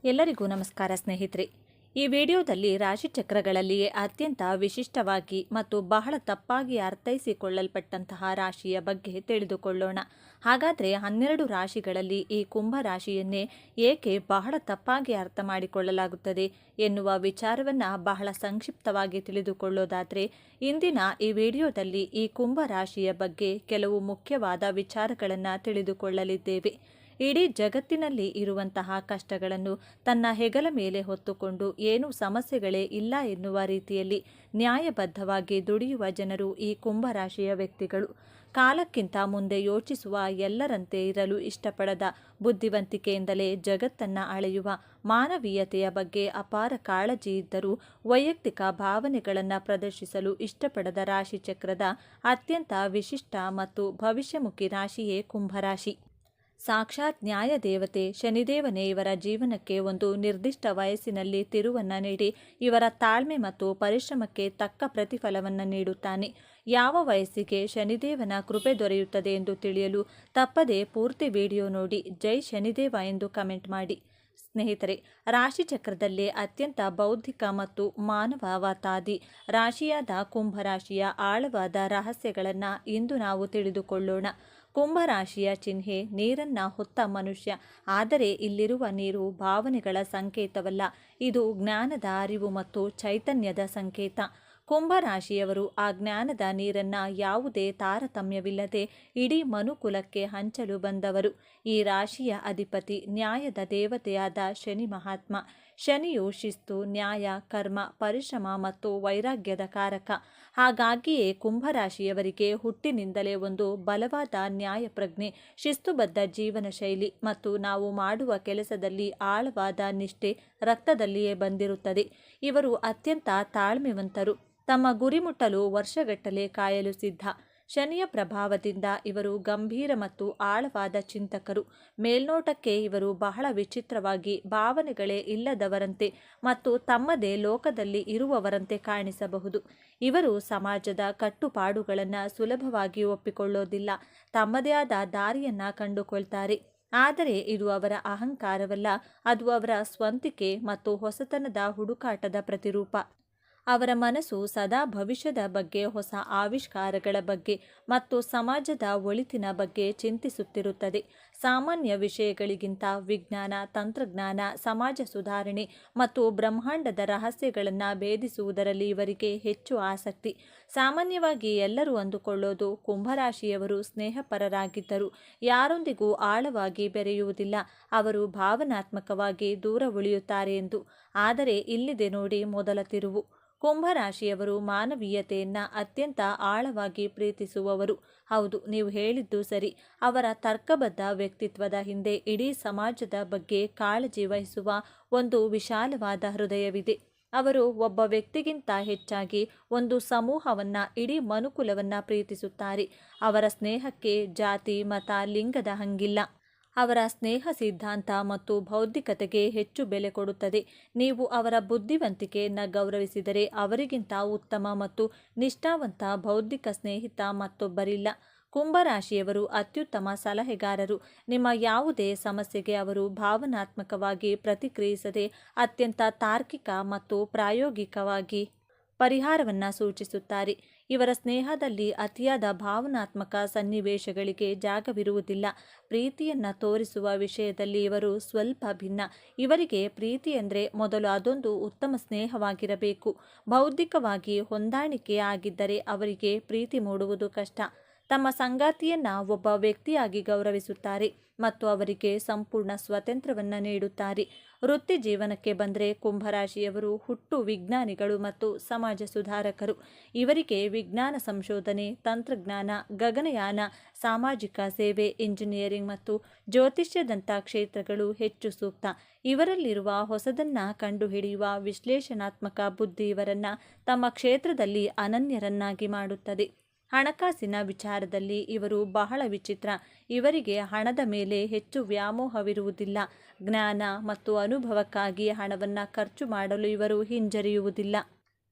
ಎಲ್ಲರಿಗೂ ನಮಸ್ಕಾರ ಸ್ನೇಹಿತರೆ. ಈ ವಿಡಿಯೋದಲ್ಲಿ ರಾಶಿಚಕ್ರಗಳಲ್ಲಿಯೇ ಅತ್ಯಂತ ವಿಶಿಷ್ಟವಾಗಿ ಮತ್ತು ಬಹಳ ತಪ್ಪಾಗಿ ಅರ್ಥೈಸಿಕೊಳ್ಳಲ್ಪಟ್ಟಂತಹ ರಾಶಿಯ ಬಗ್ಗೆ ತಿಳಿದುಕೊಳ್ಳೋಣ. ಹಾಗಾದರೆ 12 ರಾಶಿಗಳಲ್ಲಿ ಈ ಕುಂಭ ರಾಶಿಯನ್ನೇ ಏಕೆ ಬಹಳ ತಪ್ಪಾಗಿ ಅರ್ಥ ಮಾಡಿಕೊಳ್ಳಲಾಗುತ್ತದೆ ಎನ್ನುವ ವಿಚಾರವನ್ನು ಬಹಳ ಸಂಕ್ಷಿಪ್ತವಾಗಿ ತಿಳಿದುಕೊಳ್ಳೋದಾದರೆ, ಇಂದಿನ ಈ ವಿಡಿಯೋದಲ್ಲಿ ಈ ಕುಂಭ ರಾಶಿಯ ಬಗ್ಗೆ ಕೆಲವು ಮುಖ್ಯವಾದ ವಿಚಾರಗಳನ್ನು ತಿಳಿದುಕೊಳ್ಳಲಿದ್ದೇವೆ. ಇಡೀ ಜಗತ್ತಿನಲ್ಲಿ ಇರುವಂತಹ ಕಷ್ಟಗಳನ್ನು ತನ್ನ ಹೆಗಲ ಮೇಲೆ ಹೊತ್ತುಕೊಂಡು ಏನೂ ಸಮಸ್ಯೆಗಳೇ ಇಲ್ಲ ಎನ್ನುವ ರೀತಿಯಲ್ಲಿ ನ್ಯಾಯಬದ್ಧವಾಗಿ ದುಡಿಯುವ ಜನರು ಈ ಕುಂಭರಾಶಿಯ ವ್ಯಕ್ತಿಗಳು. ಕಾಲಕ್ಕಿಂತ ಮುಂದೆ ಯೋಚಿಸುವ, ಎಲ್ಲರಂತೆ ಇರಲು ಇಷ್ಟಪಡದ, ಬುದ್ಧಿವಂತಿಕೆಯಿಂದಲೇ ಜಗತ್ತನ್ನು ಅಳೆಯುವ, ಮಾನವೀಯತೆಯ ಬಗ್ಗೆ ಅಪಾರ ಕಾಳಜಿ ಇದ್ದರೂ ವೈಯಕ್ತಿಕ ಭಾವನೆಗಳನ್ನು ಪ್ರದರ್ಶಿಸಲು ಇಷ್ಟಪಡದ ರಾಶಿಚಕ್ರದ ಅತ್ಯಂತ ವಿಶಿಷ್ಟ ಮತ್ತು ಭವಿಷ್ಯಮುಖಿ ರಾಶಿಯೇ ಕುಂಭರಾಶಿ. ಸಾಕ್ಷಾತ್ ನ್ಯಾಯದೇವತೆ ಶನಿದೇವನೇ ಇವರ ಜೀವನಕ್ಕೆ ಒಂದು ನಿರ್ದಿಷ್ಟ ವಯಸ್ಸಿನಲ್ಲಿ ತಿರುವನ್ನು ನೀಡಿ ಇವರ ತಾಳ್ಮೆ ಮತ್ತು ಪರಿಶ್ರಮಕ್ಕೆ ತಕ್ಕ ಪ್ರತಿಫಲವನ್ನು ನೀಡುತ್ತಾನೆ. ಯಾವ ವಯಸ್ಸಿಗೆ ಶನಿದೇವನ ಕೃಪೆ ದೊರೆಯುತ್ತದೆ ಎಂದು ತಿಳಿಯಲು ತಪ್ಪದೇ ಪೂರ್ತಿ ವಿಡಿಯೋ ನೋಡಿ ಜೈ ಶನಿದೇವ ಎಂದು ಕಮೆಂಟ್ ಮಾಡಿ. ಸ್ನೇಹಿತರೆ, ರಾಶಿಚಕ್ರದಲ್ಲೇ ಅತ್ಯಂತ ಬೌದ್ಧಿಕ ಮತ್ತು ಮಾನವವಾದಿ ರಾಶಿಯಾದ ಕುಂಭರಾಶಿಯ ಆಳವಾದ ರಹಸ್ಯಗಳನ್ನು ಇಂದು ನಾವು ತಿಳಿದುಕೊಳ್ಳೋಣ. ಕುಂಭರಾಶಿಯ ಚಿಹ್ನೆ ನೀರನ್ನ ಹೊತ್ತ ಮನುಷ್ಯ. ಆದರೆ ಇಲ್ಲಿರುವ ನೀರು ಭಾವನೆಗಳ ಸಂಕೇತವಲ್ಲ, ಇದು ಜ್ಞಾನದ ಅರಿವು ಮತ್ತು ಚೈತನ್ಯದ ಸಂಕೇತ. ಕುಂಭರಾಶಿಯವರು ಆ ಜ್ಞಾನದ ನೀರನ್ನ ಯಾವುದೇ ತಾರತಮ್ಯವಿಲ್ಲದೆ ಇಡೀ ಮನುಕುಲಕ್ಕೆ ಹಂಚಲು ಬಂದವರು. ಈ ರಾಶಿಯ ಅಧಿಪತಿ ನ್ಯಾಯದ ದೇವತೆಯಾದ ಶನಿ ಮಹಾತ್ಮ. ಶನಿಯು ಶಿಸ್ತು, ನ್ಯಾಯ, ಕರ್ಮ, ಪರಿಶ್ರಮ ಮತ್ತು ವೈರಾಗ್ಯದ ಕಾರಕ. ಹಾಗಾಗಿಯೇ ಕುಂಭರಾಶಿಯವರಿಗೆ ಹುಟ್ಟಿನಿಂದಲೇ ಒಂದು ಬಲವಾದ ನ್ಯಾಯ ಪ್ರಜ್ಞೆ, ಶಿಸ್ತುಬದ್ಧ ಜೀವನ ಶೈಲಿ ಮತ್ತು ನಾವು ಮಾಡುವ ಕೆಲಸದಲ್ಲಿ ಆಳವಾದ ನಿಷ್ಠೆ ರಕ್ತದಲ್ಲಿಯೇ ಬಂದಿರುತ್ತದೆ. ಇವರು ಅತ್ಯಂತ ತಾಳ್ಮೆವಂತರು. ತಮ್ಮ ಗುರಿ ಮುಟ್ಟಲು ವರ್ಷಗಟ್ಟಲೆ ಕಾಯಲು ಸಿದ್ಧ. ಶನಿಯ ಪ್ರಭಾವದಿಂದ ಇವರು ಗಂಭೀರ ಮತ್ತು ಆಳವಾದ ಚಿಂತಕರು. ಮೇಲ್ನೋಟಕ್ಕೆ ಇವರು ಬಹಳ ವಿಚಿತ್ರವಾಗಿ, ಭಾವನೆಗಳೇ ಇಲ್ಲದವರಂತೆ ಮತ್ತು ತಮ್ಮದೇ ಲೋಕದಲ್ಲಿ ಇರುವವರಂತೆ ಕಾಣಿಸಬಹುದು. ಇವರು ಸಮಾಜದ ಕಟ್ಟುಪಾಡುಗಳನ್ನು ಸುಲಭವಾಗಿ ಒಪ್ಪಿಕೊಳ್ಳೋದಿಲ್ಲ. ತಮ್ಮದೇ ಆದ ದಾರಿಯನ್ನು ಕಂಡುಕೊಳ್ತಾರೆ. ಆದರೆ ಇದು ಅವರ ಅಹಂಕಾರವಲ್ಲ, ಅದು ಅವರ ಸ್ವಂತಿಕೆ ಮತ್ತು ಹೊಸತನದ ಹುಡುಕಾಟದ ಪ್ರತಿರೂಪ. ಅವರ ಮನಸ್ಸು ಸದಾ ಭವಿಷ್ಯದ ಬಗ್ಗೆ, ಹೊಸ ಆವಿಷ್ಕಾರಗಳ ಬಗ್ಗೆ ಮತ್ತು ಸಮಾಜದ ಒಳಿತಿನ ಬಗ್ಗೆ ಚಿಂತಿಸುತ್ತಿರುತ್ತದೆ. ಸಾಮಾನ್ಯ ವಿಷಯಗಳಿಗಿಂತ ವಿಜ್ಞಾನ, ತಂತ್ರಜ್ಞಾನ, ಸಮಾಜ ಸುಧಾರಣೆ ಮತ್ತು ಬ್ರಹ್ಮಾಂಡದ ರಹಸ್ಯಗಳನ್ನು ಭೇದಿಸುವುದರಲ್ಲಿ ಇವರಿಗೆ ಹೆಚ್ಚು ಆಸಕ್ತಿ. ಸಾಮಾನ್ಯವಾಗಿ ಎಲ್ಲರೂ ಅಂದುಕೊಳ್ಳೋದು ಕುಂಭರಾಶಿಯವರು ಸ್ನೇಹಪರರಾಗಿದ್ದರು, ಯಾರೊಂದಿಗೂ ಆಳವಾಗಿ ಬೆರೆಯುವುದಿಲ್ಲ, ಅವರು ಭಾವನಾತ್ಮಕವಾಗಿ ದೂರ ಉಳಿಯುತ್ತಾರೆ ಎಂದು. ಆದರೆ ಇಲ್ಲಿದೆ ನೋಡಿ ಮೊದಲ ತಿರುವು. ಕುಂಭರಾಶಿಯವರು ಮಾನವೀಯತೆಯನ್ನು ಅತ್ಯಂತ ಆಳವಾಗಿ ಪ್ರೀತಿಸುವವರು. ಹೌದು, ನೀವು ಹೇಳಿದ್ದು ಸರಿ. ಅವರ ತರ್ಕಬದ್ಧ ವ್ಯಕ್ತಿತ್ವದ ಹಿಂದೆ ಇಡೀ ಸಮಾಜದ ಬಗ್ಗೆ ಕಾಳಜಿ ವಹಿಸುವ ಒಂದು ವಿಶಾಲವಾದ ಹೃದಯವಿದೆ. ಅವರು ಒಬ್ಬ ವ್ಯಕ್ತಿಗಿಂತ ಹೆಚ್ಚಾಗಿ ಒಂದು ಸಮೂಹವನ್ನು, ಇಡೀ ಮನುಕುಲವನ್ನು ಪ್ರೀತಿಸುತ್ತಾರೆ. ಅವರ ಸ್ನೇಹಕ್ಕೆ ಜಾತಿ, ಮತ, ಲಿಂಗದ ಹಂಗಿಲ್ಲ. ಅವರ ಸ್ನೇಹ ಸಿದ್ಧಾಂತ ಮತ್ತು ಬೌದ್ಧಿಕತೆಗೆ ಹೆಚ್ಚು ಬೆಲೆ ಕೊಡುತ್ತದೆ. ನೀವು ಅವರ ಬುದ್ಧಿವಂತಿಕೆಯನ್ನು ಗೌರವಿಸಿದರೆ ಅವರಿಗಿಂತ ಉತ್ತಮ ಮತ್ತು ನಿಷ್ಠಾವಂತ ಬೌದ್ಧಿಕ ಸ್ನೇಹಿತ ಮತ್ತೊಬ್ಬರಿಲ್ಲ. ಕುಂಭರಾಶಿಯವರು ಅತ್ಯುತ್ತಮ ಸಲಹೆಗಾರರು. ನಿಮ್ಮ ಯಾವುದೇ ಸಮಸ್ಯೆಗೆ ಅವರು ಭಾವನಾತ್ಮಕವಾಗಿ ಪ್ರತಿಕ್ರಿಯಿಸದೆ ಅತ್ಯಂತ ತಾರ್ಕಿಕ ಮತ್ತು ಪ್ರಾಯೋಗಿಕವಾಗಿ ಪರಿಹಾರವನ್ನು ಸೂಚಿಸುತ್ತಾರೆ. ಇವರ ಸ್ನೇಹದಲ್ಲಿ ಅತಿಯಾದ ಭಾವನಾತ್ಮಕ ಸನ್ನಿವೇಶಗಳಿಗೆ ಜಾಗವಿರುವುದಿಲ್ಲ. ಪ್ರೀತಿಯನ್ನು ತೋರಿಸುವ ವಿಷಯದಲ್ಲಿ ಇವರು ಸ್ವಲ್ಪ ಭಿನ್ನ. ಇವರಿಗೆ ಪ್ರೀತಿ ಎಂದರೆ ಮೊದಲು ಅದೊಂದು ಉತ್ತಮ ಸ್ನೇಹವಾಗಿರಬೇಕು. ಬೌದ್ಧಿಕವಾಗಿ ಹೊಂದಾಣಿಕೆ ಆಗಿದ್ದರೆ ಅವರಿಗೆ ಪ್ರೀತಿ ಮೂಡುವುದು ಕಷ್ಟ. ತಮ್ಮ ಸಂಗಾತಿಯನ್ನು ಒಬ್ಬ ವ್ಯಕ್ತಿಯಾಗಿ ಗೌರವಿಸುತ್ತಾರೆ ಮತ್ತು ಅವರಿಗೆ ಸಂಪೂರ್ಣ ಸ್ವಾತಂತ್ರ್ಯವನ್ನು ನೀಡುತ್ತಾರೆ. ವೃತ್ತಿ ಜೀವನಕ್ಕೆ ಬಂದರೆ ಕುಂಭರಾಶಿಯವರು ಹುಟ್ಟು ವಿಜ್ಞಾನಿಗಳು ಮತ್ತು ಸಮಾಜ ಸುಧಾರಕರು. ಇವರಿಗೆ ವಿಜ್ಞಾನ ಸಂಶೋಧನೆ, ತಂತ್ರಜ್ಞಾನ, ಗಗನಯಾನ, ಸಾಮಾಜಿಕ ಸೇವೆ, ಇಂಜಿನಿಯರಿಂಗ್ ಮತ್ತು ಜ್ಯೋತಿಷ್ಯದಂಥ ಕ್ಷೇತ್ರಗಳು ಹೆಚ್ಚು ಸೂಕ್ತ. ಇವರಲ್ಲಿರುವ ಹೊಸದನ್ನು ಕಂಡುಹಿಡಿಯುವ ವಿಶ್ಲೇಷಣಾತ್ಮಕ ಬುದ್ಧಿ ಇವರನ್ನು ತಮ್ಮ ಕ್ಷೇತ್ರದಲ್ಲಿ ಅನನ್ಯರನ್ನಾಗಿ ಮಾಡುತ್ತದೆ. ಹಣಕಾಸಿನ ವಿಚಾರದಲ್ಲಿ ಇವರು ಬಹಳ ವಿಚಿತ್ರ. ಇವರಿಗೆ ಹಣದ ಮೇಲೆ ಹೆಚ್ಚು ವ್ಯಾಮೋಹವಿರುವುದಿಲ್ಲ. ಜ್ಞಾನ ಮತ್ತು ಅನುಭವಕ್ಕಾಗಿ ಹಣವನ್ನು ಖರ್ಚು ಮಾಡಲು ಇವರು ಹಿಂಜರಿಯುವುದಿಲ್ಲ.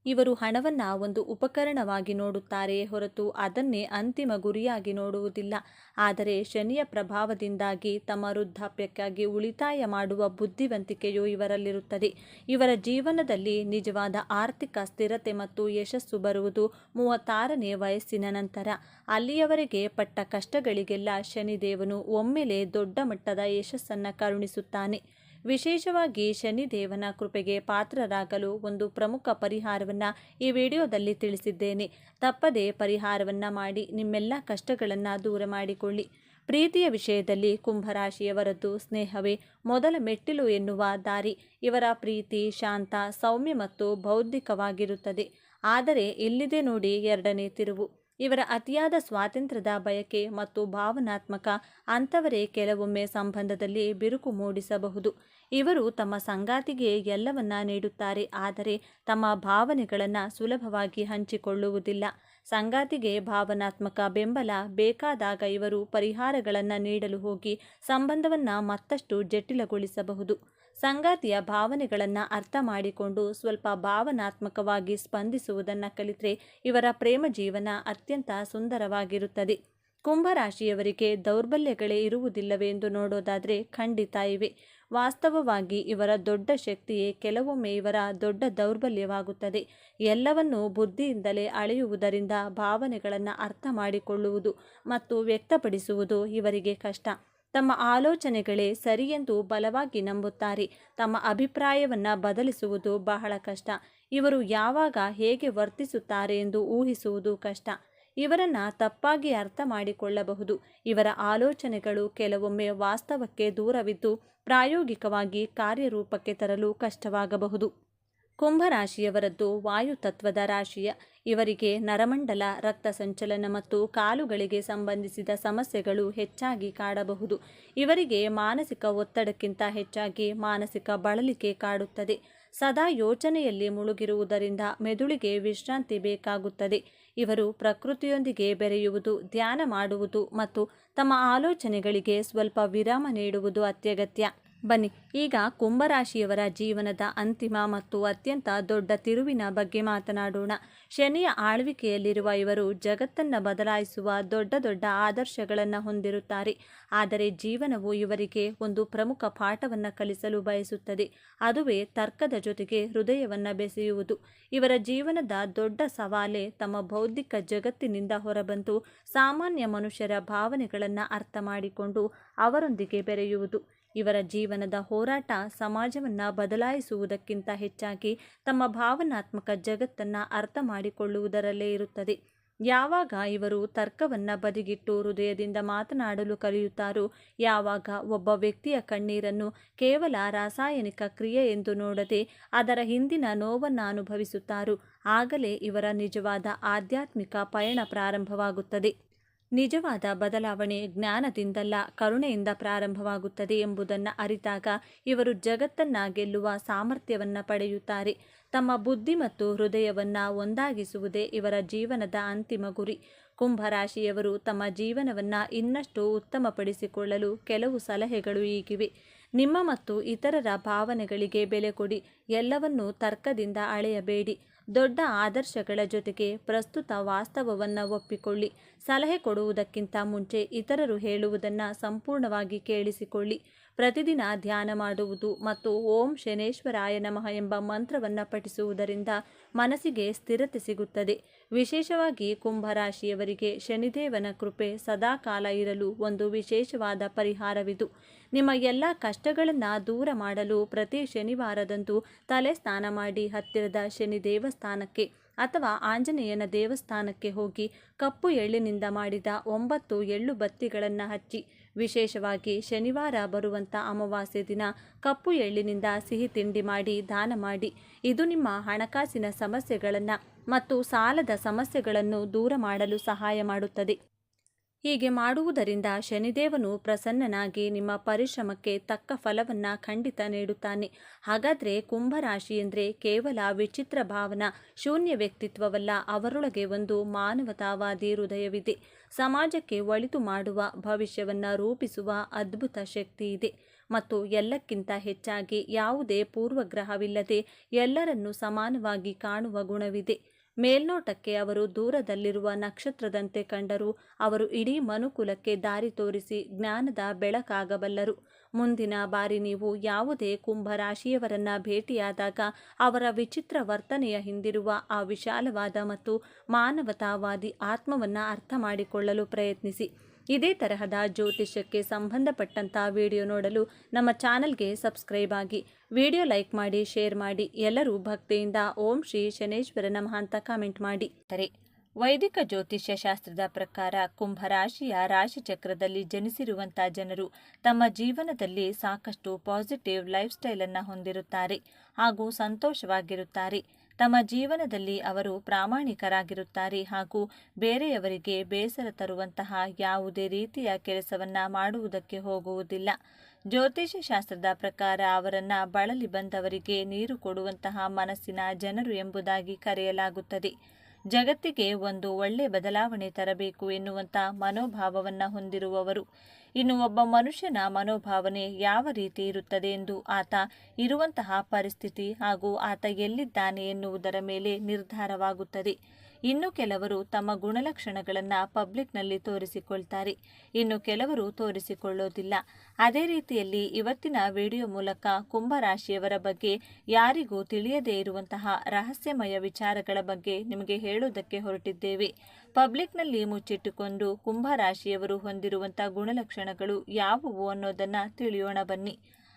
ಇವರು ಹಣವನ್ನ ಒಂದು ಉಪಕರಣವಾಗಿ ನೋಡುತ್ತಾರೆಯೇ ಹೊರತು ಅದನ್ನೇ ಅಂತಿಮ ಗುರಿಯಾಗಿ ನೋಡುವುದಿಲ್ಲ. ಆದರೆ ಶನಿಯ ಪ್ರಭಾವದಿಂದಾಗಿ ತಮ್ಮ ವೃದ್ಧಾಪ್ಯಕ್ಕಾಗಿ ಉಳಿತಾಯ ಮಾಡುವ ಬುದ್ಧಿವಂತಿಕೆಯು ಇವರಲ್ಲಿರುತ್ತದೆ. ಇವರ ಜೀವನದಲ್ಲಿ ನಿಜವಾದ ಆರ್ಥಿಕ ಸ್ಥಿರತೆ ಮತ್ತು ಯಶಸ್ಸು ಬರುವುದು 36ನೇ ವಯಸ್ಸಿನ ನಂತರ. ಅಲ್ಲಿಯವರೆಗೆ ಪಟ್ಟ ಕಷ್ಟಗಳಿಗೆಲ್ಲ ಶನಿದೇವನು ಒಮ್ಮೆಲೇ ದೊಡ್ಡ ಮಟ್ಟದ ಯಶಸ್ಸನ್ನು ಕರುಣಿಸುತ್ತಾನೆ. ವಿಶೇಷವಾಗಿ ಶನಿದೇವನ ಕೃಪೆಗೆ ಪಾತ್ರರಾಗಲು ಒಂದು ಪ್ರಮುಖ ಪರಿಹಾರವನ್ನು ಈ ವಿಡಿಯೋದಲ್ಲಿ ತಿಳಿಸಿದ್ದೇನೆ. ತಪ್ಪದೇ ಪರಿಹಾರವನ್ನು ಮಾಡಿ ನಿಮ್ಮೆಲ್ಲ ಕಷ್ಟಗಳನ್ನು ದೂರ ಮಾಡಿಕೊಳ್ಳಿ. ಪ್ರೀತಿಯ ವಿಷಯದಲ್ಲಿ ಕುಂಭರಾಶಿಯವರದ್ದು ಸ್ನೇಹವೇ ಮೊದಲ ಮೆಟ್ಟಿಲು ಎನ್ನುವ ದಾರಿ. ಇವರ ಪ್ರೀತಿ ಶಾಂತ, ಸೌಮ್ಯ ಮತ್ತು ಬೌದ್ಧಿಕವಾಗಿರುತ್ತದೆ. ಆದರೆ ಇಲ್ಲಿದೆ ನೋಡಿ ಎರಡನೇ ತಿರುವು. ಇವರ ಅತಿಯಾದ ಸ್ವಾತಂತ್ರ್ಯದ ಬಯಕೆ ಮತ್ತು ಭಾವನಾತ್ಮಕ ಅಂತವರೇ ಕೆಲವೊಮ್ಮೆ ಸಂಬಂಧದಲ್ಲಿ ಬಿರುಕು ಮೂಡಿಸಬಹುದು. ಇವರು ತಮ್ಮ ಸಂಗಾತಿಗೆ ಎಲ್ಲವನ್ನ ನೀಡುತ್ತಾರೆ, ಆದರೆ ತಮ್ಮ ಭಾವನೆಗಳನ್ನು ಸುಲಭವಾಗಿ ಹಂಚಿಕೊಳ್ಳುವುದಿಲ್ಲ. ಸಂಗಾತಿಗೆ ಭಾವನಾತ್ಮಕ ಬೆಂಬಲ ಬೇಕಾದಾಗ ಇವರು ಪರಿಹಾರಗಳನ್ನು ನೀಡಲು ಹೋಗಿ ಸಂಬಂಧವನ್ನು ಮತ್ತಷ್ಟು ಜಟಿಲಗೊಳಿಸಬಹುದು. ಸಂಗಾತಿಯ ಭಾವನೆಗಳನ್ನು ಅರ್ಥ ಮಾಡಿಕೊಂಡು ಸ್ವಲ್ಪ ಭಾವನಾತ್ಮಕವಾಗಿ ಸ್ಪಂದಿಸುವುದನ್ನು ಕಲಿತರೆ ಇವರ ಪ್ರೇಮ ಜೀವನ ಅತ್ಯಂತ ಸುಂದರವಾಗಿರುತ್ತದೆ. ಕುಂಭರಾಶಿಯವರಿಗೆ ದೌರ್ಬಲ್ಯಗಳೇ ಇರುವುದಿಲ್ಲವೆಂದು ನೋಡೋದಾದರೆ ಖಂಡಿತ ಇವೆ. ವಾಸ್ತವವಾಗಿ ಇವರ ದೊಡ್ಡ ಶಕ್ತಿಯೇ ಕೆಲವೊಮ್ಮೆ ಇವರ ದೊಡ್ಡ ದೌರ್ಬಲ್ಯವಾಗುತ್ತದೆ. ಎಲ್ಲವನ್ನೂ ಬುದ್ಧಿಯಿಂದಲೇ ಅಳೆಯುವುದರಿಂದ ಭಾವನೆಗಳನ್ನು ಅರ್ಥ ಮಾಡಿಕೊಳ್ಳುವುದು ಮತ್ತು ವ್ಯಕ್ತಪಡಿಸುವುದು ಇವರಿಗೆ ಕಷ್ಟ. ತಮ್ಮ ಆಲೋಚನೆಗಳೇ ಸರಿಯೆಂದು ಬಲವಾಗಿ ನಂಬುತ್ತಾರೆ. ತಮ್ಮ ಅಭಿಪ್ರಾಯವನ್ನು ಬದಲಿಸುವುದು ಬಹಳ ಕಷ್ಟ. ಇವರು ಯಾವಾಗ ಹೇಗೆ ವರ್ತಿಸುತ್ತಾರೆ ಎಂದು ಊಹಿಸುವುದು ಕಷ್ಟ. ಇವರನ್ನು ತಪ್ಪಾಗಿ ಅರ್ಥ ಮಾಡಿಕೊಳ್ಳಬಹುದು. ಇವರ ಆಲೋಚನೆಗಳು ಕೆಲವೊಮ್ಮೆ ವಾಸ್ತವಕ್ಕೆ ದೂರವಿದ್ದು ಪ್ರಾಯೋಗಿಕವಾಗಿ ಕಾರ್ಯರೂಪಕ್ಕೆ ತರಲು ಕಷ್ಟವಾಗಬಹುದು. ಕುಂಭರಾಶಿಯವರದ್ದು ವಾಯುತತ್ವದ ರಾಶಿಯ. ಇವರಿಗೆ ನರಮಂಡಲ, ರಕ್ತ ಸಂಚಲನ ಮತ್ತು ಕಾಲುಗಳಿಗೆ ಸಂಬಂಧಿಸಿದ ಸಮಸ್ಯೆಗಳು ಹೆಚ್ಚಾಗಿ ಕಾಡಬಹುದು. ಇವರಿಗೆ ಮಾನಸಿಕ ಒತ್ತಡಕ್ಕಿಂತ ಹೆಚ್ಚಾಗಿ ಮಾನಸಿಕ ಬಳಲಿಕೆ ಕಾಡುತ್ತದೆ. ಸದಾ ಯೋಚನೆಯಲ್ಲಿ ಮುಳುಗಿರುವುದರಿಂದ ಮೆದುಳಿಗೆ ವಿಶ್ರಾಂತಿ ಬೇಕಾಗುತ್ತದೆ. ಇವರು ಪ್ರಕೃತಿಯೊಂದಿಗೆ ಬೆರೆಯುವುದು, ಧ್ಯಾನ ಮಾಡುವುದು ಮತ್ತು ತಮ್ಮ ಆಲೋಚನೆಗಳಿಗೆ ಸ್ವಲ್ಪ ವಿರಾಮ ನೀಡುವುದು ಅತ್ಯಗತ್ಯ. ಬನ್ನಿ ಈಗ ಕುಂಭರಾಶಿಯವರ ಜೀವನದ ಅಂತಿಮ ಮತ್ತು ಅತ್ಯಂತ ದೊಡ್ಡ ತಿರುವಿನ ಬಗ್ಗೆ ಮಾತನಾಡೋಣ. ಶನಿಯ ಆಳ್ವಿಕೆಯಲ್ಲಿರುವ ಇವರು ಜಗತ್ತನ್ನು ಬದಲಾಯಿಸುವ ದೊಡ್ಡ ದೊಡ್ಡ ಆದರ್ಶಗಳನ್ನು ಹೊಂದಿರುತ್ತಾರೆ. ಆದರೆ ಜೀವನವು ಇವರಿಗೆ ಒಂದು ಪ್ರಮುಖ ಪಾಠವನ್ನು ಕಲಿಸಲು ಬಯಸುತ್ತದೆ. ಅದುವೇ ತರ್ಕದ ಜೊತೆಗೆ ಹೃದಯವನ್ನು ಬೆಸೆಯುವುದು. ಇವರ ಜೀವನದ ದೊಡ್ಡ ಸವಾಲೇ ತಮ್ಮ ಬೌದ್ಧಿಕ ಜಗತ್ತಿನಿಂದ ಹೊರಬಂದು ಸಾಮಾನ್ಯ ಮನುಷ್ಯರ ಭಾವನೆಗಳನ್ನು ಅರ್ಥ ಮಾಡಿಕೊಂಡು ಅವರೊಂದಿಗೆ ಬೆರೆಯುವುದು. ಇವರ ಜೀವನದ ಹೋರಾಟ ಸಮಾಜವನ್ನು ಬದಲಾಯಿಸುವುದಕ್ಕಿಂತ ಹೆಚ್ಚಾಗಿ ತಮ್ಮ ಭಾವನಾತ್ಮಕ ಜಗತ್ತನ್ನು ಅರ್ಥ ಮಾಡಿಕೊಳ್ಳುವುದರಲ್ಲೇ ಇರುತ್ತದೆ. ಯಾವಾಗ ಇವರು ತರ್ಕವನ್ನು ಬದಿಗಿಟ್ಟು ಹೃದಯದಿಂದ ಮಾತನಾಡಲು ಕಲಿಯುತ್ತಾರೋ, ಯಾವಾಗ ಒಬ್ಬ ವ್ಯಕ್ತಿಯ ಕಣ್ಣೀರನ್ನು ಕೇವಲ ರಾಸಾಯನಿಕ ಕ್ರಿಯೆ ಎಂದು ನೋಡದೆ ಅದರ ಹಿಂದಿನ ನೋವನ್ನು ಅನುಭವಿಸುತ್ತಾರೋ, ಆಗಲೇ ಇವರ ನಿಜವಾದ ಆಧ್ಯಾತ್ಮಿಕ ಪಯಣ ಪ್ರಾರಂಭವಾಗುತ್ತದೆ. ನಿಜವಾದ ಬದಲಾವಣೆ ಜ್ಞಾನದಿಂದಲ್ಲ, ಕರುಣೆಯಿಂದ ಪ್ರಾರಂಭವಾಗುತ್ತದೆ ಎಂಬುದನ್ನು ಅರಿತಾಗ ಇವರು ಜಗತ್ತನ್ನು ಗೆಲ್ಲುವ ಸಾಮರ್ಥ್ಯವನ್ನು ಪಡೆಯುತ್ತಾರೆ. ತಮ್ಮ ಬುದ್ಧಿ ಮತ್ತು ಹೃದಯವನ್ನು ಒಂದಾಗಿಸುವುದೇ ಇವರ ಜೀವನದ ಅಂತಿಮ ಗುರಿ. ಕುಂಭರಾಶಿಯವರು ತಮ್ಮ ಜೀವನವನ್ನು ಇನ್ನಷ್ಟು ಉತ್ತಮಪಡಿಸಿಕೊಳ್ಳಲು ಕೆಲವು ಸಲಹೆಗಳು ಹೀಗಿವೆ. ನಿಮ್ಮ ಮತ್ತು ಇತರರ ಭಾವನೆಗಳಿಗೆ ಬೆಲೆ ಕೊಡಿ. ಎಲ್ಲವನ್ನೂ ತರ್ಕದಿಂದ ಅಳೆಯಬೇಡಿ. ದೊಡ್ಡ ಆದರ್ಶಗಳ ಜೊತೆಗೆ ಪ್ರಸ್ತುತ ವಾಸ್ತವವನ್ನು ಒಪ್ಪಿಕೊಳ್ಳಿ. ಸಲಹೆ ಕೊಡುವುದಕ್ಕಿಂತ ಮುಂಚೆ ಇತರರು ಹೇಳುವುದನ್ನು ಸಂಪೂರ್ಣವಾಗಿ ಕೇಳಿಸಿಕೊಳ್ಳಿ. ಪ್ರತಿದಿನ ಧ್ಯಾನ ಮಾಡುವುದು ಮತ್ತು ಓಂ ಶನೇಶ್ವರಾಯ ನಮಃ ಎಂಬ ಮಂತ್ರವನ್ನು ಪಠಿಸುವುದರಿಂದ ಮನಸ್ಸಿಗೆ ಸ್ಥಿರತೆ ಸಿಗುತ್ತದೆ. ವಿಶೇಷವಾಗಿ ಕುಂಭರಾಶಿಯವರಿಗೆ ಶನಿದೇವನ ಕೃಪೆ ಸದಾಕಾಲ ಇರಲು ಒಂದು ವಿಶೇಷವಾದ ಪರಿಹಾರವಿದು. ನಿಮ್ಮ ಎಲ್ಲ ಕಷ್ಟಗಳನ್ನು ದೂರ ಮಾಡಲು ಪ್ರತಿ ಶನಿವಾರದಂದು ತಲೆ ಸ್ನಾನ ಮಾಡಿ ಹತ್ತಿರದ ಶನಿ ದೇವಸ್ಥಾನಕ್ಕೆ ಅಥವಾ ಆಂಜನೇಯನ ದೇವಸ್ಥಾನಕ್ಕೆ ಹೋಗಿ ಕಪ್ಪು ಎಳ್ಳಿನಿಂದ ಮಾಡಿದ 9 ಎಳ್ಳು ಬತ್ತಿಗಳನ್ನು ಹಚ್ಚಿ. ವಿಶೇಷವಾಗಿ ಶನಿವಾರ ಬರುವಂಥ ಅಮಾವಾಸ್ಯೆ ದಿನ ಕಪ್ಪು ಎಳ್ಳಿನಿಂದ ಸಿಹಿ ತಿಂಡಿ ಮಾಡಿ ದಾನ ಮಾಡಿ. ಇದು ನಿಮ್ಮ ಹಣಕಾಸಿನ ಸಮಸ್ಯೆಗಳನ್ನು ಮತ್ತು ಸಾಲದ ಸಮಸ್ಯೆಗಳನ್ನು ದೂರ ಮಾಡಲು ಸಹಾಯ ಮಾಡುತ್ತದೆ. ಹೀಗೆ ಮಾಡುವುದರಿಂದ ಶನಿದೇವನು ಪ್ರಸನ್ನನಾಗಿ ನಿಮ್ಮ ಪರಿಶ್ರಮಕ್ಕೆ ತಕ್ಕ ಫಲವನ್ನು ಖಂಡಿತ ನೀಡುತ್ತಾನೆ. ಹಾಗಾದರೆ ಕುಂಭರಾಶಿ ಎಂದರೆ ಕೇವಲ ವಿಚಿತ್ರ ಭಾವನಾ ಶೂನ್ಯ ವ್ಯಕ್ತಿತ್ವವಲ್ಲ, ಅವರೊಳಗೆ ಒಂದು ಮಾನವತಾವಾದಿ ಹೃದಯವಿದೆ. ಸಮಾಜಕ್ಕೆ ಒಳಿತು ಮಾಡುವ, ಭವಿಷ್ಯವನ್ನು ರೂಪಿಸುವ ಅದ್ಭುತ ಶಕ್ತಿ ಇದೆ. ಮತ್ತು ಎಲ್ಲಕ್ಕಿಂತ ಹೆಚ್ಚಾಗಿ ಯಾವುದೇ ಪೂರ್ವಗ್ರಹವಿಲ್ಲದೆ ಎಲ್ಲರನ್ನೂ ಸಮಾನವಾಗಿ ಕಾಣುವ ಗುಣವಿದೆ. ಮೇಲ್ನೋಟಕ್ಕೆ ಅವರು ದೂರದಲ್ಲಿರುವ ನಕ್ಷತ್ರದಂತೆ ಕಂಡರೂ ಅವರು ಇಡೀ ಮನುಕುಲಕ್ಕೆ ದಾರಿ ತೋರಿಸಿ ಜ್ಞಾನದ ಬೆಳಕಾಗಬಲ್ಲರು. ಮುಂದಿನ ಬಾರಿ ನೀವು ಯಾವುದೇ ಕುಂಭರಾಶಿಯವರನ್ನ ಭೇಟಿಯಾದಾಗ ಅವರ ವಿಚಿತ್ರ ವರ್ತನೆಯ ಹಿಂದಿರುವ ಆ ವಿಶಾಲವಾದ ಮತ್ತು ಮಾನವತಾವಾದಿ ಆತ್ಮವನ್ನು ಅರ್ಥ ಮಾಡಿಕೊಳ್ಳಲು ಪ್ರಯತ್ನಿಸಿ. ಇದೇ ತರಹದ ಜ್ಯೋತಿಷ್ಯಕ್ಕೆ ಸಂಬಂಧಪಟ್ಟಂಥ ವಿಡಿಯೋ ನೋಡಲು ನಮ್ಮ ಚಾನಲ್ಗೆ ಸಬ್ಸ್ಕ್ರೈಬ್ ಆಗಿ, ವಿಡಿಯೋ ಲೈಕ್ ಮಾಡಿ, ಶೇರ್ ಮಾಡಿ. ಎಲ್ಲರೂ ಭಕ್ತಿಯಿಂದ ಓಂ ಶ್ರೀ ಶನೇಶ್ವರ ನಮಃ ಅಂತ ಕಾಮೆಂಟ್ ಮಾಡಿ. ವೈದಿಕ ಜ್ಯೋತಿಷ್ಯ ಶಾಸ್ತ್ರದ ಪ್ರಕಾರ ಕುಂಭರಾಶಿಯ ರಾಶಿಚಕ್ರದಲ್ಲಿ ಜನಿಸಿರುವಂಥ ಜನರು ತಮ್ಮ ಜೀವನದಲ್ಲಿ ಸಾಕಷ್ಟು ಪಾಸಿಟಿವ್ ಲೈಫ್ ಸ್ಟೈಲನ್ನು ಹೊಂದಿರುತ್ತಾರೆ ಹಾಗೂ ಸಂತೋಷವಾಗಿರುತ್ತಾರೆ. ತಮ್ಮ ಜೀವನದಲ್ಲಿ ಅವರು ಪ್ರಾಮಾಣಿಕರಾಗಿರುತ್ತಾರೆ ಹಾಗೂ ಬೇರೆಯವರಿಗೆ ಬೇಸರ ತರುವಂತಹ ಯಾವುದೇ ರೀತಿಯ ಕೆಲಸವನ್ನು ಮಾಡುವುದಕ್ಕೆ ಹೋಗುವುದಿಲ್ಲ. ಜ್ಯೋತಿಷ್ಯ ಶಾಸ್ತ್ರದ ಪ್ರಕಾರ ಅವರನ್ನು ಬಳಲಿ ಬಂದವರಿಗೆ ನೀರು ಕೊಡುವಂತಹ ಮನಸ್ಸಿನ ಜನರು ಎಂಬುದಾಗಿ ಕರೆಯಲಾಗುತ್ತದೆ. ಜಗತ್ತಿಗೆ ಒಂದು ಒಳ್ಳೆ ಬದಲಾವಣೆ ತರಬೇಕು ಎನ್ನುವಂಥ ಮನೋಭಾವವನ್ನು ಹೊಂದಿರುವವರು. ಇನ್ನು ಒಬ್ಬ ಮನುಷ್ಯನ ಮನೋಭಾವನೆ ಯಾವ ರೀತಿ ಇರುತ್ತದೆ ಎಂದು ಆತ ಇರುವಂತಹ ಪರಿಸ್ಥಿತಿ ಹಾಗೂ ಆತ ಎಲ್ಲಿದ್ದಾನೆ ಎನ್ನುವುದರ ಮೇಲೆ ನಿರ್ಧಾರವಾಗುತ್ತದೆ. ಇನ್ನು ಕೆಲವರು ತಮ್ಮ ಗುಣಲಕ್ಷಣಗಳನ್ನು ಪಬ್ಲಿಕ್ನಲ್ಲಿ ತೋರಿಸಿಕೊಳ್ತಾರೆ, ಇನ್ನು ಕೆಲವರು ತೋರಿಸಿಕೊಳ್ಳೋದಿಲ್ಲ. ಅದೇ ರೀತಿಯಲ್ಲಿ ಇವತ್ತಿನ ವಿಡಿಯೋ ಮೂಲಕ ಕುಂಭರಾಶಿಯವರ ಬಗ್ಗೆ ಯಾರಿಗೂ ತಿಳಿಯದೇ ಇರುವಂತಹ ರಹಸ್ಯಮಯ ವಿಚಾರಗಳ ಬಗ್ಗೆ ನಿಮಗೆ ಹೇಳುವುದಕ್ಕೆ ಹೊರಟಿದ್ದೇವೆ. ಪಬ್ಲಿಕ್ನಲ್ಲಿ ಮುಚ್ಚಿಟ್ಟುಕೊಂಡು ಕುಂಭರಾಶಿಯವರು ಹೊಂದಿರುವಂಥ ಗುಣಲಕ್ಷಣಗಳು ಯಾವುವು ಅನ್ನೋದನ್ನು ತಿಳಿಯೋಣ ಬನ್ನಿ.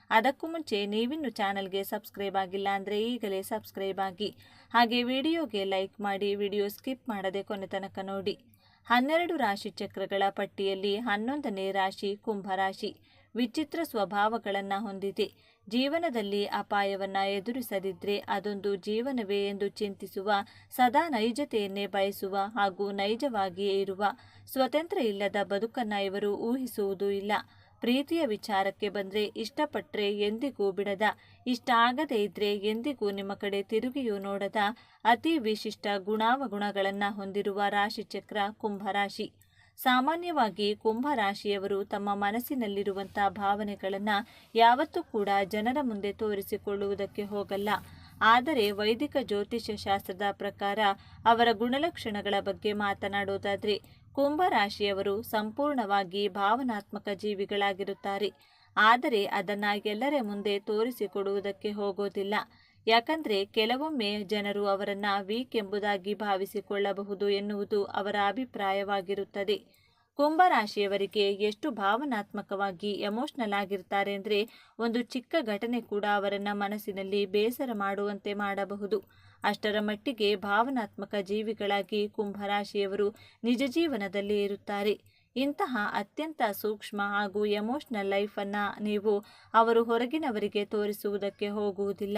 ಅದಕ್ಕೂ ಮುಂಚೆ ನೀವಿನ್ನು ಚಾನಲ್ಗೆ ಸಬ್ಸ್ಕ್ರೈಬ್ ಆಗಿಲ್ಲ ಅಂದರೆ ಈಗಲೇ ಸಬ್ಸ್ಕ್ರೈಬ್ ಆಗಿ, ಹಾಗೆ ವಿಡಿಯೋಗೆ ಲೈಕ್ ಮಾಡಿ, ವಿಡಿಯೋ ಸ್ಕಿಪ್ ಮಾಡದೆ ಕೊನೆ ತನಕ ನೋಡಿ. 12 ರಾಶಿ ಚಕ್ರಗಳ ಪಟ್ಟಿಯಲ್ಲಿ 11ನೇ ರಾಶಿ ಕುಂಭರಾಶಿ. ವಿಚಿತ್ರ ಸ್ವಭಾವಗಳನ್ನು ಹೊಂದಿದೆ. ಜೀವನದಲ್ಲಿ ಅಪಾಯವನ್ನು ಎದುರಿಸದಿದ್ದರೆ ಅದೊಂದು ಜೀವನವೇ ಎಂದು ಚಿಂತಿಸುವ, ಸದಾ ನೈಜತೆಯನ್ನೇ ಬಯಸುವ ಹಾಗೂ ನೈಜವಾಗಿಯೇ ಇರುವ, ಸ್ವತಂತ್ರ ಇಲ್ಲದ ಬದುಕನ್ನು ಇವರು ಊಹಿಸುವುದೂ ಇಲ್ಲ. ಪ್ರೀತಿಯ ವಿಚಾರಕ್ಕೆ ಬಂದರೆ ಇಷ್ಟಪಟ್ಟರೆ ಎಂದಿಗೂ ಬಿಡದ, ಇಷ್ಟ ಆಗದೇ ಇದ್ದರೆ ಎಂದಿಗೂ ನಿಮ್ಮ ಕಡೆ ತಿರುಗಿಯೂ ನೋಡದ ಅತಿ ವಿಶಿಷ್ಟ ಗುಣಾವಗುಣಗಳನ್ನು ಹೊಂದಿರುವ ರಾಶಿಚಕ್ರ ಕುಂಭರಾಶಿ. ಸಾಮಾನ್ಯವಾಗಿ ಕುಂಭರಾಶಿಯವರು ತಮ್ಮ ಮನಸ್ಸಿನಲ್ಲಿರುವಂಥ ಭಾವನೆಗಳನ್ನು ಯಾವತ್ತೂ ಕೂಡ ಜನರ ಮುಂದೆ ತೋರಿಸಿಕೊಳ್ಳುವುದಕ್ಕೆ ಹೋಗಲ್ಲ. ಆದರೆ ವೈದಿಕ ಜ್ಯೋತಿಷ್ಯ ಶಾಸ್ತ್ರದ ಪ್ರಕಾರ ಅವರ ಗುಣಲಕ್ಷಣಗಳ ಬಗ್ಗೆ ಮಾತನಾಡೋದಾದರೆ ಕುಂಭರಾಶಿಯವರು ಸಂಪೂರ್ಣವಾಗಿ ಭಾವನಾತ್ಮಕ ಜೀವಿಗಳಾಗಿರುತ್ತಾರೆ. ಆದರೆ ಅದನ್ನು ಎಲ್ಲರ ಮುಂದೆ ತೋರಿಸಿಕೊಡುವುದಕ್ಕೆ ಹೋಗೋದಿಲ್ಲ. ಯಾಕಂದರೆ ಕೆಲವೊಮ್ಮೆ ಜನರು ಅವರನ್ನು ವೀಕ್ ಎಂಬುದಾಗಿ ಭಾವಿಸಿಕೊಳ್ಳಬಹುದು ಎನ್ನುವುದು ಅವರ ಅಭಿಪ್ರಾಯವಾಗಿರುತ್ತದೆ. ಕುಂಭರಾಶಿಯವರಿಗೆ ಎಷ್ಟು ಭಾವನಾತ್ಮಕವಾಗಿ ಎಮೋಷ್ನಲ್ ಆಗಿರ್ತಾರೆ ಅಂದರೆ ಒಂದು ಚಿಕ್ಕ ಘಟನೆ ಕೂಡ ಅವರನ್ನು ಮನಸ್ಸಿನಲ್ಲಿ ಬೇಸರ ಮಾಡುವಂತೆ ಮಾಡಬಹುದು. ಅಷ್ಟರ ಮಟ್ಟಿಗೆ ಭಾವನಾತ್ಮಕ ಜೀವಿಗಳಾಗಿ ಕುಂಭರಾಶಿಯವರು ನಿಜ ಜೀವನದಲ್ಲಿ ಇರುತ್ತಾರೆ. ಇಂತಹ ಅತ್ಯಂತ ಸೂಕ್ಷ್ಮ ಹಾಗೂ ಎಮೋಷ್ನಲ್ ಲೈಫನ್ನು ನೀವು ಅವರು ಹೊರಗಿನವರಿಗೆ ತೋರಿಸುವುದಕ್ಕೆ ಹೋಗುವುದಿಲ್ಲ.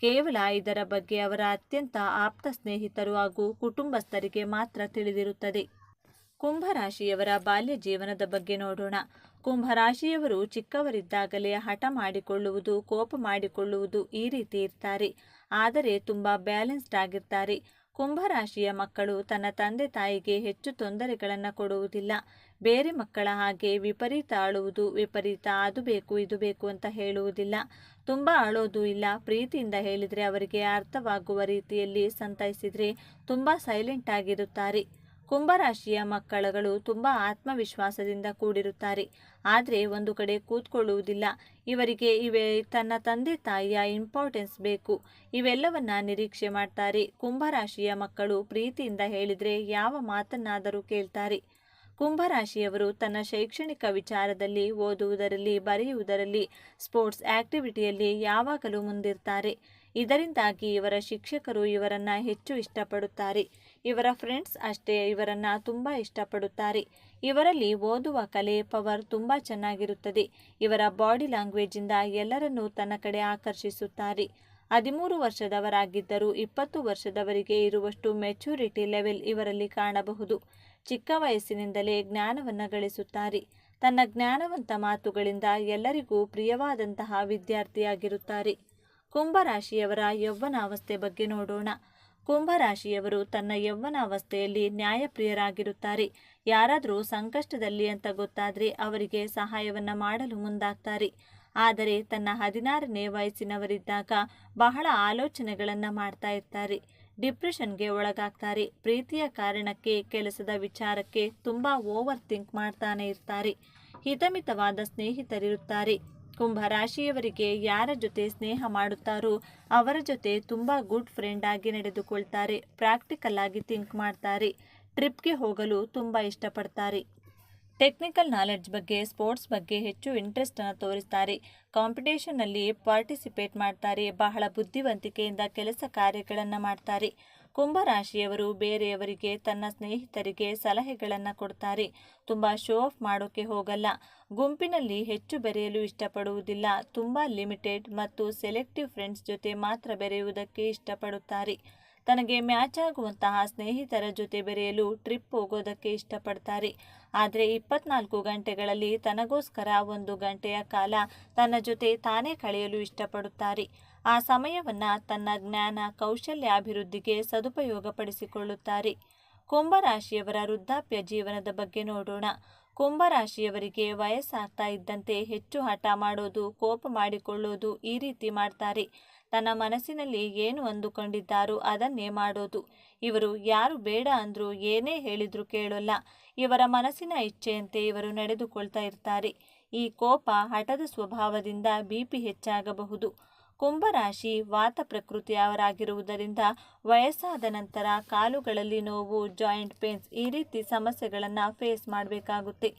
ಕೇವಲ ಇದರ ಬಗ್ಗೆ ಅವರ ಅತ್ಯಂತ ಆಪ್ತ ಸ್ನೇಹಿತರು ಹಾಗೂ ಕುಟುಂಬಸ್ಥರಿಗೆ ಮಾತ್ರ ತಿಳಿದಿರುತ್ತದೆ. ಕುಂಭರಾಶಿಯವರ ಬಾಲ್ಯ ಜೀವನದ ಬಗ್ಗೆ ನೋಡೋಣ. ಕುಂಭರಾಶಿಯವರು ಚಿಕ್ಕವರಿದ್ದಾಗಲೇ ಹಠ ಮಾಡಿಕೊಳ್ಳುವುದು, ಕೋಪ ಮಾಡಿಕೊಳ್ಳುವುದು ಈ ರೀತಿ ಇರ್ತಾರೆ. ಆದರೆ ತುಂಬ ಬ್ಯಾಲೆನ್ಸ್ಡ್ ಆಗಿರ್ತಾರೆ. ಕುಂಭರಾಶಿಯ ಮಕ್ಕಳು ತನ್ನ ತಂದೆ ತಾಯಿಗೆ ಹೆಚ್ಚು ತೊಂದರೆಗಳನ್ನು ಕೊಡುವುದಿಲ್ಲ. ಬೇರೆ ಮಕ್ಕಳ ಹಾಗೆ ವಿಪರೀತ ಅಳುವುದು, ವಿಪರೀತ ಅದು ಬೇಕು ಇದು ಬೇಕು ಅಂತ ಹೇಳುವುದಿಲ್ಲ. ತುಂಬ ಅಳೋದು ಇಲ್ಲ. ಪ್ರೀತಿಯಿಂದ ಹೇಳಿದರೆ ಅವರಿಗೆ ಅರ್ಥವಾಗುವ ರೀತಿಯಲ್ಲಿ ಸಂತೈಸಿದರೆ ತುಂಬ ಸೈಲೆಂಟ್ ಆಗಿರುತ್ತಾರೆ. ಕುಂಭರಾಶಿಯ ಮಕ್ಕಳುಗಳು ತುಂಬ ಆತ್ಮವಿಶ್ವಾಸದಿಂದ ಕೂಡಿರುತ್ತಾರೆ. ಆದರೆ ಒಂದು ಕಡೆ ಕೂತ್ಕೊಳ್ಳುವುದಿಲ್ಲ. ಇವರಿಗೆ ತನ್ನ ತಂದೆ ತಾಯಿಯ ಇಂಪಾರ್ಟೆನ್ಸ್ ಬೇಕು, ಇವೆಲ್ಲವನ್ನ ನಿರೀಕ್ಷೆ ಮಾಡ್ತಾರೆ. ಕುಂಭರಾಶಿಯ ಮಕ್ಕಳು ಪ್ರೀತಿಯಿಂದ ಹೇಳಿದರೆ ಯಾವ ಮಾತನ್ನಾದರೂ ಕೇಳ್ತಾರೆ. ಕುಂಭರಾಶಿಯವರು ತನ್ನ ಶೈಕ್ಷಣಿಕ ವಿಚಾರದಲ್ಲಿ, ಓದುವುದರಲ್ಲಿ, ಬರೆಯುವುದರಲ್ಲಿ, ಸ್ಪೋರ್ಟ್ಸ್ ಆಕ್ಟಿವಿಟಿಯಲ್ಲಿ ಯಾವಾಗಲೂ ಮುಂದಿರ್ತಾರೆ. ಇದರಿಂದಾಗಿ ಇವರ ಶಿಕ್ಷಕರು ಇವರನ್ನು ಹೆಚ್ಚು ಇಷ್ಟಪಡುತ್ತಾರೆ. ಇವರ ಫ್ರೆಂಡ್ಸ್ ಅಷ್ಟೇ ಇವರನ್ನು ತುಂಬ ಇಷ್ಟಪಡುತ್ತಾರೆ. ಇವರಲ್ಲಿ ಓದುವ ಕಲೆ ಪವರ್ ತುಂಬ ಚೆನ್ನಾಗಿರುತ್ತದೆ. ಇವರ ಬಾಡಿ ಲ್ಯಾಂಗ್ವೇಜಿಂದ ಎಲ್ಲರನ್ನೂ ತನ್ನ ಕಡೆ ಆಕರ್ಷಿಸುತ್ತಾರೆ. 13 ವರ್ಷದವರಾಗಿದ್ದರೂ 20 ವರ್ಷದವರಿಗೆ ಇರುವಷ್ಟು ಮೆಚುರಿಟಿ ಲೆವೆಲ್ ಇವರಲ್ಲಿ ಕಾಣಬಹುದು. ಚಿಕ್ಕ ವಯಸ್ಸಿನಿಂದಲೇ ಜ್ಞಾನವನ್ನು ಗಳಿಸುತ್ತಾರೆ. ತನ್ನ ಜ್ಞಾನವಂತ ಮಾತುಗಳಿಂದ ಎಲ್ಲರಿಗೂ ಪ್ರಿಯವಾದಂತಹ ವಿದ್ಯಾರ್ಥಿಯಾಗಿರುತ್ತಾರೆ. ಕುಂಭರಾಶಿಯವರ ಯೌವನಾವಸ್ಥೆ ಬಗ್ಗೆ ನೋಡೋಣ. ಕುಂಭರಾಶಿಯವರು ತನ್ನ ಯೌವನಾವಸ್ಥೆಯಲ್ಲಿ ನ್ಯಾಯಪ್ರಿಯರಾಗಿರುತ್ತಾರೆ. ಯಾರಾದರೂ ಸಂಕಷ್ಟದಲ್ಲಿ ಅಂತ ಗೊತ್ತಾದರೆ ಅವರಿಗೆ ಸಹಾಯವನ್ನು ಮಾಡಲು ಮುಂದಾಗ್ತಾರೆ. ಆದರೆ ತನ್ನ 16ನೇ ವಯಸ್ಸಿನವರಿದ್ದಾಗ ಬಹಳ ಆಲೋಚನೆಗಳನ್ನು ಮಾಡ್ತಾ ಇರ್ತಾರೆ. ಡಿಪ್ರೆಷನ್ಗೆ ಒಳಗಾಗ್ತಾರೆ. ಪ್ರೀತಿಯ ಕಾರಣಕ್ಕೆ, ಕೆಲಸದ ವಿಚಾರಕ್ಕೆ ತುಂಬ ಓವರ್ ಥಿಂಕ್ ಮಾಡ್ತಾನೆ ಇರ್ತಾರೆ. ಹಿತಮಿತವಾದ ಸ್ನೇಹಿತರಿರುತ್ತಾರೆ. ಕುಂಭ ರಾಶಿಯವರಿಗೆ ಯಾರ ಜೊತೆ ಸ್ನೇಹ ಮಾಡುತ್ತಾರೋ ಅವರ ಜೊತೆ ತುಂಬ ಗುಡ್ ಫ್ರೆಂಡ್ ಆಗಿ ನಡೆದುಕೊಳ್ತಾರೆ. ಪ್ರಾಕ್ಟಿಕಲ್ ಆಗಿ ಥಿಂಕ್ ಮಾಡ್ತಾರೆ. ಟ್ರಿಪ್ಗೆ ಹೋಗಲು ತುಂಬ ಇಷ್ಟಪಡ್ತಾರೆ. ಟೆಕ್ನಿಕಲ್ ನಾಲೆಡ್ಜ್ ಬಗ್ಗೆ, ಸ್ಪೋರ್ಟ್ಸ್ ಬಗ್ಗೆ ಹೆಚ್ಚು ಇಂಟ್ರೆಸ್ಟನ್ನು ತೋರಿಸ್ತಾರೆ. ಕಾಂಪಿಟೇಷನ್ನಲ್ಲಿ ಪಾರ್ಟಿಸಿಪೇಟ್ ಮಾಡ್ತಾರೆ. ಬಹಳ ಬುದ್ಧಿವಂತಿಕೆಯಿಂದ ಕೆಲಸ ಕಾರ್ಯಗಳನ್ನು ಮಾಡ್ತಾರೆ. ಕುಂಭರಾಶಿಯವರು ಬೇರೆಯವರಿಗೆ, ತನ್ನ ಸ್ನೇಹಿತರಿಗೆ ಸಲಹೆಗಳನ್ನು ಕೊಡ್ತಾರೆ. ತುಂಬ ಶೋ ಆಫ್ ಮಾಡೋಕ್ಕೆ ಹೋಗಲ್ಲ. ಗುಂಪಿನಲ್ಲಿ ಹೆಚ್ಚು ಬೆರೆಯಲು ಇಷ್ಟಪಡುವುದಿಲ್ಲ. ತುಂಬ ಲಿಮಿಟೆಡ್ ಮತ್ತು ಸೆಲೆಕ್ಟಿವ್ ಫ್ರೆಂಡ್ಸ್ ಜೊತೆ ಮಾತ್ರ ಬೆರೆಯುವುದಕ್ಕೆ ಇಷ್ಟಪಡುತ್ತಾರೆ. ತನಗೆ ಮ್ಯಾಚ್ ಆಗುವಂತಹ ಸ್ನೇಹಿತರ ಜೊತೆ ಬೆರೆಯಲು ಟ್ರಿಪ್ ಹೋಗೋದಕ್ಕೆ ಇಷ್ಟಪಡ್ತಾರೆ. ಆದರೆ 24 ಗಂಟೆಗಳಲ್ಲಿ ತನಗೋಸ್ಕರ 1 ಗಂಟೆಯ ಕಾಲ ತನ್ನ ಜೊತೆ ತಾನೇ ಕಳೆಯಲು ಇಷ್ಟಪಡುತ್ತಾರೆ. ಆ ಸಮಯವನ್ನು ತನ್ನ ಜ್ಞಾನ, ಕೌಶಲ್ಯ ಅಭಿವೃದ್ಧಿಗೆ ಸದುಪಯೋಗಪಡಿಸಿಕೊಳ್ಳುತ್ತಾರೆ. ಕುಂಭರಾಶಿಯವರ ವೃದ್ಧಾಪ್ಯ ಜೀವನದ ಬಗ್ಗೆ ನೋಡೋಣ. ಕುಂಭರಾಶಿಯವರಿಗೆ ವಯಸ್ಸಾಗ್ತಾ ಇದ್ದಂತೆ ಹೆಚ್ಚು ಹಠ ಮಾಡೋದು, ಕೋಪ ಮಾಡಿಕೊಳ್ಳೋದು ಈ ರೀತಿ ಮಾಡ್ತಾರೆ. ತನ್ನ ಮನಸ್ಸಿನಲ್ಲಿ ಏನು ಅಂದುಕೊಂಡಿದ್ದಾರೋ ಅದನ್ನೇ ಮಾಡೋದು. ಇವರು ಯಾರು ಬೇಡ ಅಂದರೂ, ಏನೇ ಹೇಳಿದರೂ ಕೇಳೋಲ್ಲ. ಇವರ ಮನಸ್ಸಿನ ಇಚ್ಛೆಯಂತೆ ಇವರು ನಡೆದುಕೊಳ್ತಾ ಇರ್ತಾರೆ. ಈ ಕೋಪ, ಹಠದ ಸ್ವಭಾವದಿಂದ BP ಹೆಚ್ಚಾಗಬಹುದು. ಕುಂಭರಾಶಿ ವಾತ ಪ್ರಕೃತಿಯವರಾಗಿರುವುದರಿಂದ ವಯಸ್ಸಾದ ನಂತರ ಕಾಲುಗಳಲ್ಲಿ ನೋವು, ಜಾಯಿಂಟ್ ಪೇನ್ಸ್ ಈ ರೀತಿ ಸಮಸ್ಯೆಗಳನ್ನು ಫೇಸ್ ಮಾಡಬೇಕಾಗುತ್ತೆ.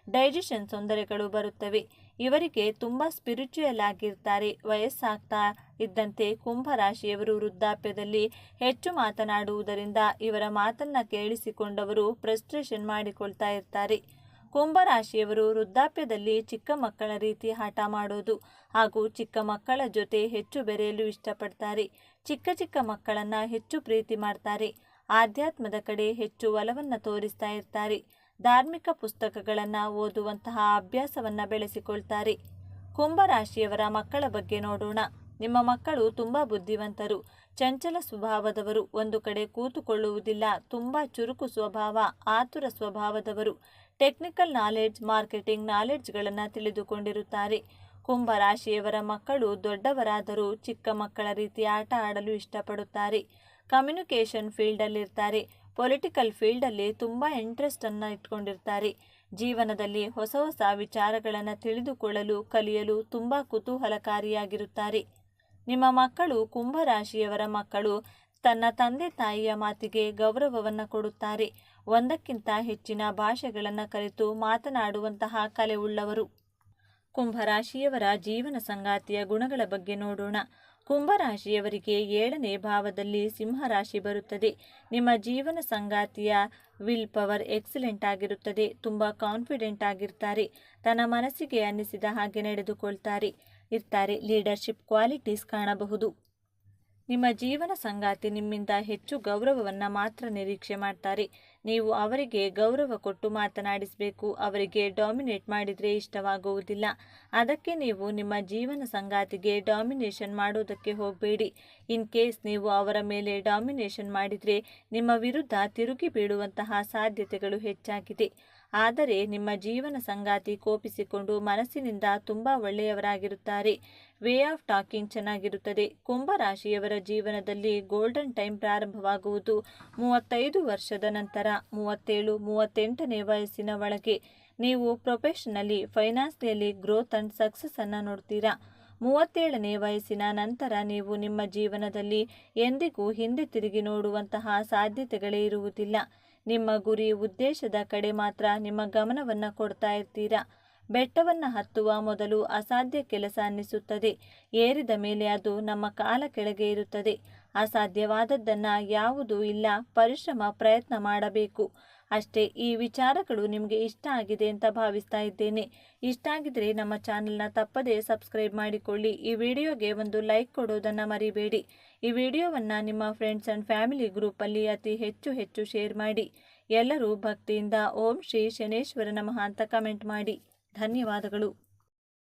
ಡೈಜೆಷನ್ ತೊಂದರೆಗಳು ಬರುತ್ತವೆ. ಇವರಿಗೆ ತುಂಬ ಸ್ಪಿರಿಚುಯಲ್ ಆಗಿರ್ತಾರೆ. ವಯಸ್ಸಾಗ್ತಾ ಇದ್ದಂತೆ ಕುಂಭರಾಶಿಯವರು ವೃದ್ಧಾಪ್ಯದಲ್ಲಿ ಹೆಚ್ಚು ಮಾತನಾಡುವುದರಿಂದ ಇವರ ಮಾತನ್ನು ಕೇಳಿಸಿಕೊಂಡವರು ಫ್ರಸ್ಟ್ರೇಷನ್ ಮಾಡಿಕೊಳ್ತಾ ಇರ್ತಾರೆ. ಕುಂಭರಾಶಿಯವರು ವೃದ್ಧಾಪ್ಯದಲ್ಲಿ ಚಿಕ್ಕ ಮಕ್ಕಳ ರೀತಿ ಹಠ ಮಾಡೋದು ಹಾಗೂ ಚಿಕ್ಕ ಮಕ್ಕಳ ಜೊತೆ ಹೆಚ್ಚು ಬೆರೆಯಲು ಇಷ್ಟಪಡ್ತಾರೆ. ಚಿಕ್ಕ ಚಿಕ್ಕ ಮಕ್ಕಳನ್ನು ಹೆಚ್ಚು ಪ್ರೀತಿ ಮಾಡ್ತಾರೆ. ಆಧ್ಯಾತ್ಮದ ಕಡೆ ಹೆಚ್ಚು ಒಲವನ್ನು ತೋರಿಸ್ತಾ ಇರ್ತಾರೆ. ಧಾರ್ಮಿಕ ಪುಸ್ತಕಗಳನ್ನು ಓದುವಂತಹ ಅಭ್ಯಾಸವನ್ನು ಬೆಳೆಸಿಕೊಳ್ತಾರೆ. ಕುಂಭರಾಶಿಯವರ ಮಕ್ಕಳ ಬಗ್ಗೆ ನೋಡೋಣ. ನಿಮ್ಮ ಮಕ್ಕಳು ತುಂಬ ಬುದ್ಧಿವಂತರು, ಚಂಚಲ ಸ್ವಭಾವದವರು, ಒಂದು ಕಡೆ ಕೂತುಕೊಳ್ಳುವುದಿಲ್ಲ, ತುಂಬ ಚುರುಕು ಸ್ವಭಾವ, ಆತುರ ಸ್ವಭಾವದವರು. ಟೆಕ್ನಿಕಲ್ ನಾಲೆಡ್ಜ್, ಮಾರ್ಕೆಟಿಂಗ್ ನಾಲೆಡ್ಜ್ಗಳನ್ನು ತಿಳಿದುಕೊಂಡಿರುತ್ತಾರೆ. ಕುಂಭರಾಶಿಯವರ ಮಕ್ಕಳು ದೊಡ್ಡವರಾದರೂ ಚಿಕ್ಕ ಮಕ್ಕಳ ರೀತಿ ಆಟ ಆಡಲು ಇಷ್ಟಪಡುತ್ತಾರೆ. ಕಮ್ಯುನಿಕೇಷನ್ ಫೀಲ್ಡಲ್ಲಿರ್ತಾರೆ. ಪೊಲಿಟಿಕಲ್ ಫೀಲ್ಡಲ್ಲಿ ತುಂಬ ಇಂಟ್ರೆಸ್ಟನ್ನು ಇಟ್ಕೊಂಡಿರ್ತಾರೆ. ಜೀವನದಲ್ಲಿ ಹೊಸ ಹೊಸ ವಿಚಾರಗಳನ್ನು ತಿಳಿದುಕೊಳ್ಳಲು, ಕಲಿಯಲು ತುಂಬ ಕುತೂಹಲಕಾರಿಯಾಗಿರುತ್ತಾರೆ. ನಿಮ್ಮ ಮಕ್ಕಳು, ಕುಂಭರಾಶಿಯವರ ಮಕ್ಕಳು ತನ್ನ ತಂದೆ ತಾಯಿಯ ಮಾತಿಗೆ ಗೌರವವನ್ನು ಕೊಡುತ್ತಾರೆ. ಒಂದಕ್ಕಿಂತ ಹೆಚ್ಚಿನ ಭಾಷೆಗಳನ್ನು ಕಲಿತು ಮಾತನಾಡುವಂತಹ ಕಲೆ ಉಳ್ಳವರು. ಕುಂಭರಾಶಿಯವರ ಜೀವನ ಸಂಗಾತಿಯ ಗುಣಗಳ ಬಗ್ಗೆ ನೋಡೋಣ. ಕುಂಭರಾಶಿಯವರಿಗೆ 7ನೇ ಭಾವದಲ್ಲಿ ಸಿಂಹರಾಶಿ ಬರುತ್ತದೆ. ನಿಮ್ಮ ಜೀವನ ಸಂಗಾತಿಯ ವಿಲ್ ಪವರ್ ಎಕ್ಸಲೆಂಟ್ ಆಗಿರುತ್ತದೆ. ತುಂಬ ಕಾನ್ಫಿಡೆಂಟ್ ಆಗಿರ್ತಾರೆ. ತನ್ನ ಮನಸ್ಸಿಗೆ ಅನ್ನಿಸಿದ ಹಾಗೆ ನಡೆದುಕೊಳ್ತಾರೆ ಇರ್ತಾರೆ. ಲೀಡರ್ಶಿಪ್ ಕ್ವಾಲಿಟೀಸ್ ಕಾಣಬಹುದು. ನಿಮ್ಮ ಜೀವನ ಸಂಗಾತಿ ನಿಮ್ಮಿಂದ ಹೆಚ್ಚು ಗೌರವವನ್ನು ಮಾತ್ರ ನಿರೀಕ್ಷೆ ಮಾಡ್ತಾರೆ. ನೀವು ಅವರಿಗೆ ಗೌರವ ಕೊಟ್ಟು ಮಾತನಾಡಿಸಬೇಕು. ಅವರಿಗೆ ಡಾಮಿನೇಟ್ ಮಾಡಿದರೆ ಇಷ್ಟವಾಗುವುದಿಲ್ಲ. ಅದಕ್ಕೆ ನೀವು ನಿಮ್ಮ ಜೀವನ ಸಂಗಾತಿಗೆ ಡಾಮಿನೇಷನ್ ಮಾಡೋದಕ್ಕೆ ಹೋಗಬೇಡಿ. ಇನ್ ಕೇಸ್ ನೀವು ಅವರ ಮೇಲೆ ಡಾಮಿನೇಷನ್ ಮಾಡಿದರೆ ನಿಮ್ಮ ವಿರುದ್ಧ ತಿರುಗಿ ಬೀಳುವಂತಹ ಸಾಧ್ಯತೆಗಳು ಹೆಚ್ಚಾಗಿದೆ. ಆದರೆ ನಿಮ್ಮ ಜೀವನ ಸಂಗಾತಿ ಕೋಪಿಸಿಕೊಂಡು ಮನಸ್ಸಿನಿಂದ ತುಂಬ ಒಳ್ಳೆಯವರಾಗಿರುತ್ತಾರೆ. ವೇ ಆಫ್ ಟಾಕಿಂಗ್ ಚೆನ್ನಾಗಿರುತ್ತದೆ. ಕುಂಭರಾಶಿಯವರ ಜೀವನದಲ್ಲಿ ಗೋಲ್ಡನ್ ಟೈಮ್ ಪ್ರಾರಂಭವಾಗುವುದು 35 ವರ್ಷದ ನಂತರ. 37-38ನೇ ವಯಸ್ಸಿನ ಒಳಗೆ ನೀವು professionally, financially growth and success ಅನ್ನು ನೋಡ್ತೀರಾ. 37ನೇ ವಯಸ್ಸಿನ ನಂತರ ನೀವು ನಿಮ್ಮ ಜೀವನದಲ್ಲಿ ಎಂದಿಗೂ ಹಿಂದೆ ತಿರುಗಿ ನೋಡುವಂತಹ ಸಾಧ್ಯತೆಗಳೇ ಇರುವುದಿಲ್ಲ. ನಿಮ್ಮ ಗುರಿ, ಉದ್ದೇಶದ ಕಡೆ ಮಾತ್ರ ನಿಮ್ಮ ಗಮನವನ್ನು ಕೊಡ್ತಾ ಇರ್ತೀರಾ. ಬೆಟ್ಟವನ್ನು ಹತ್ತುವ ಮೊದಲು ಅಸಾಧ್ಯ ಕೆಲಸ ಅನ್ನಿಸುತ್ತದೆ. ಏರಿದ ಮೇಲೆ ಅದು ನಮ್ಮ ಕಾಲ ಕೆಳಗೆ ಇರುತ್ತದೆ. ಅಸಾಧ್ಯವಾದದ್ದನ್ನು ಯಾವುದೂ ಇಲ್ಲ. ಪರಿಶ್ರಮ, ಪ್ರಯತ್ನ ಮಾಡಬೇಕು ಅಷ್ಟೇ. ಈ ವಿಚಾರಗಳು ನಿಮಗೆ ಇಷ್ಟ ಆಗಿದೆ ಅಂತ ಭಾವಿಸ್ತಾ ಇದ್ದೇನೆ. ಇಷ್ಟ ಆಗಿದ್ರೆ ನಮ್ಮ ಚಾನಲ್ನ ತಪ್ಪದೇ ಸಬ್ಸ್ಕ್ರೈಬ್ ಮಾಡಿಕೊಳ್ಳಿ. ಈ ವಿಡಿಯೋಗೆ ಒಂದು ಲೈಕ್ ಕೊಡೋದನ್ನು ಮರಿಬೇಡಿ. ಈ ವಿಡಿಯೋವನ್ನು ನಿಮ್ಮ ಫ್ರೆಂಡ್ಸ್ ಆ್ಯಂಡ್ ಫ್ಯಾಮಿಲಿ ಗ್ರೂಪಲ್ಲಿ ಅತಿ ಹೆಚ್ಚು ಶೇರ್ ಮಾಡಿ. ಎಲ್ಲರೂ ಭಕ್ತಿಯಿಂದ ಓಂ ಶ್ರೀ ಶನೇಶ್ವರ ನಮಃ ಅಂತ ಕಮೆಂಟ್ ಮಾಡಿ. ಧನ್ಯವಾದಗಳು.